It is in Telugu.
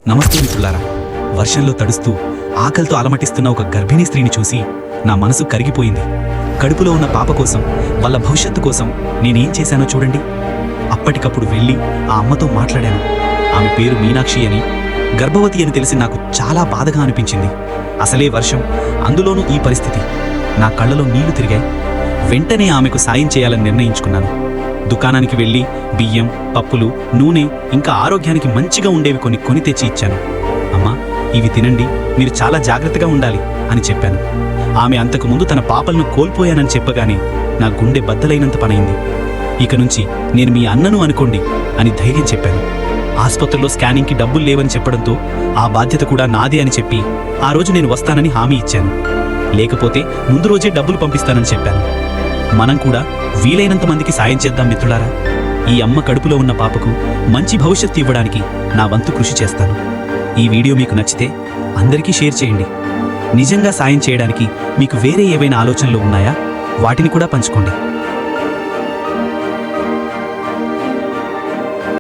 నమస్తే మిత్రులారా. వర్షంలో తడుస్తూ ఆకలితో అలమటిస్తున్న ఒక గర్భిణీ స్త్రీని చూసి నా మనసు కరిగిపోయింది. కడుపులో ఉన్న పాప కోసం, వాళ్ళ భవిష్యత్తు కోసం నేనేం చేశానో చూడండి. అప్పటికప్పుడు వెళ్ళి ఆ అమ్మతో మాట్లాడాను. ఆమె పేరు మీనాక్షి అని, గర్భవతి అని తెలిసి నాకు చాలా బాధగా అనిపించింది. అసలే వర్షం, అందులోనూ ఈ పరిస్థితి. నా కళ్ళలో నీళ్లు తిరిగాయి. వెంటనే ఆమెకు సాయం చేయాలని నిర్ణయించుకున్నాను. దుకాణానికి వెళ్ళి బియ్యం, పప్పులు, నూనె, ఇంకా ఆరోగ్యానికి మంచిగా ఉండేవి కొని తెచ్చి ఇచ్చాను. అమ్మా, ఇవి తినండి, మీరు చాలా జాగ్రత్తగా ఉండాలి అని చెప్పాను. ఆమె అంతకుముందు తన పాపలను కోల్పోయానని చెప్పగానే నా గుండె బద్దలైనంత పనైంది. ఇక నుంచి నేను మీ అన్నను అనుకోండి అని ధైర్యం చెప్పాను. ఆసుపత్రిలో స్కానింగ్కి డబ్బులు లేవని చెప్పడంతో ఆ బాధ్యత కూడా నాదే అని చెప్పి ఆ రోజు నేను వస్తానని హామీ ఇచ్చాను. లేకపోతే ముందు రోజే డబ్బులు పంపిస్తానని చెప్పాను. మనం కూడా వీలైనంత మందికి సాయం చేద్దాం మిత్రులారా. ఈ అమ్మ కడుపులో ఉన్న పాపకు మంచి భవిష్యత్తు ఇవ్వడానికి నా వంతు కృషి చేస్తాను. ఈ వీడియో మీకు నచ్చితే అందరికీ షేర్ చేయండి. నిజంగా సాయం చేయడానికి మీకు వేరే ఏవైనా ఆలోచనలు ఉన్నాయా? వాటిని కూడా పంచుకోండి.